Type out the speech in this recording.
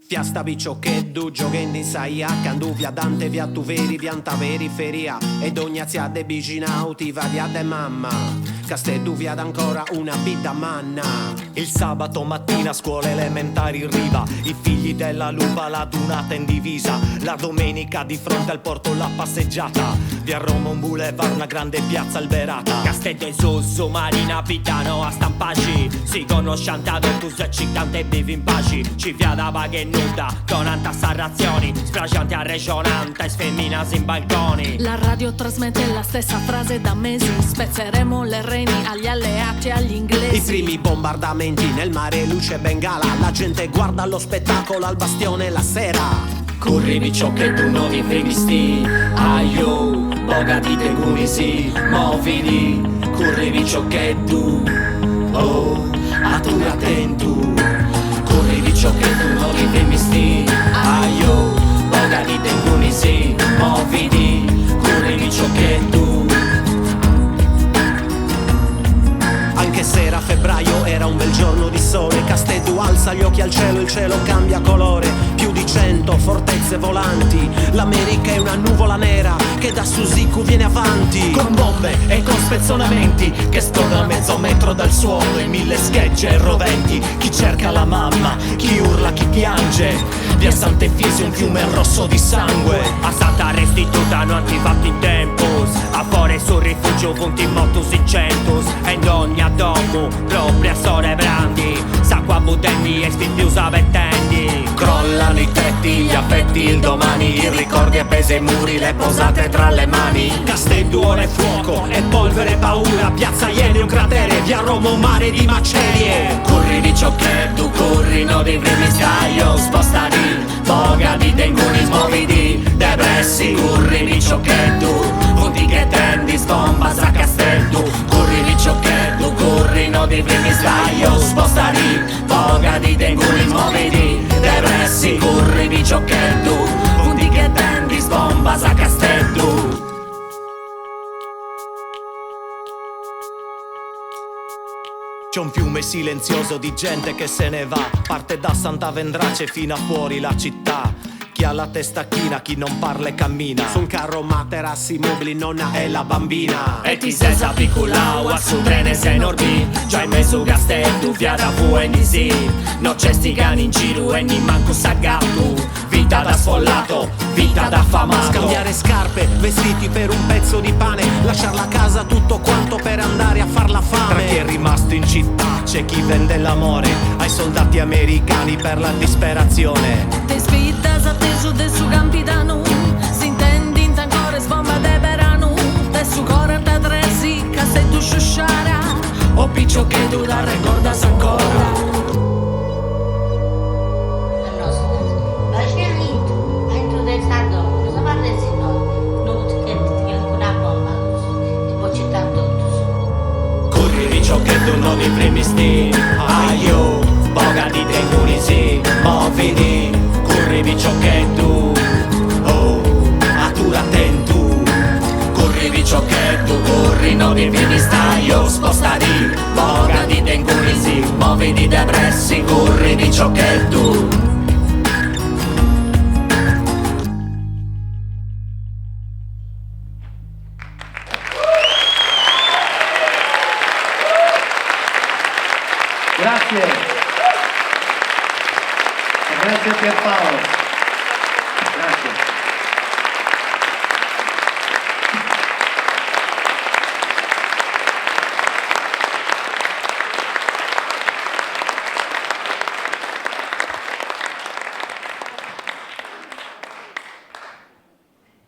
Fiasta biccioccheddu, giochendi in saia, candu via Dante, via tu veri, vianta periferia. Ed ogni azia de bicinauti va via de mamma, Casteddu via d'ancora una vita manna. Il sabato mattina scuole elementari in riva, i figli della lupa la dunata in divisa. La domenica di fronte al porto la passeggiata, via Roma un boulevard, una grande piazza alberata. Casteddu e Sussu, Marina, Pitano a Stampaci. Si conosciante ad Ortus e Ciccante e vivi in paci. Ci via da vaghe nuda, con anta sarrazioni, splagiante a regionante, sfemminas in balconi. La radio trasmette la stessa frase da mesi: spezzeremo le reni agli alleati e agli inglesi. I primi bombardamenti nel mare, luce bengala, la gente guarda lo spettacolo al bastione la sera. Corri biccioccheddu, non i primisti, aio, boga di tegunisi, movidi. Corri biccioccheddu, oh, aturi attentu. Corri biccioccheddu, non i primisti, aio, boga di tegunisi, movidi. Corri biccioccheddu. Anche se era febbraio, era un bel giorno di sole. Casteddu alza gli occhi al cielo, il cielo cambia colore. Più di 100 fortezze volanti, l'America è una nuvola nera che da Susiku viene avanti. Con bombe e con spezzonamenti che esplodono a mezzo metro dal suolo, e 1000 schegge e roventi. Chi cerca la mamma, chi urla, chi piange. Via Sant'Efisio un fiume rosso di sangue. A Santa Restituta non ti fatti in tempus, a fuori sul rifugio punti motus in centus. E in ogni domu, propria sore brandi, s'acqua butendi e più savettendi. Crollano i tetti, gli affetti, il domani, i ricordi appesi ai muri, le posate tra le mani. Casteddu ora è fuoco, è polvere e paura, piazza Iene un cratere, via Roma un mare di macerie. Corri biccioccheddu, corri no di primi scaglio, spostati, boga di tenguni, smovidi, depressi. Corri biccioccheddu, punti che tendi, sbomba a Casteddu. Corri biccioccheddu, corri no di primi scaglio, spostati, boga di tenguni, smovidi, depressi. Corri biccioccheddu, punti che tendi, sbomba a Casteddu. C'è un fiume silenzioso di gente che se ne va, parte da Santa Vendrace fino a fuori la città. Chi ha la testa china, chi non parla e cammina. Su un carro materassi mobili, nonna è la bambina. E ti sei sapiculau a su trene sei norbi, già in mezzo Casteddu, via da VNC. Non c'è sti cani in giro e ni manco sagattu. Vita da sfollato, vita da affamato. Scambiare scarpe, vestiti per un pezzo di pane, lasciar la casa tutto quanto per andare a far la Tra chi è fame. rimasto in città c'è chi vende l'amore ai soldati americani per la disperazione. Te sfidas atteso de su campidano, si intendi in tancore sbomba de verano. Te su 43 si Casteddu sciusciara, O biccioccheddu la ricordas ancora. Corri biccioccheddu, non i primisti, aio, boga di tenguni, movidi. Corri biccioccheddu, oh, attura attentu. Corri biccioccheddu, corri non i primistaio, spostati, boga di tenguni, movidi depressi. Corri biccioccheddu. Grazie. Grazie Pierpaolo.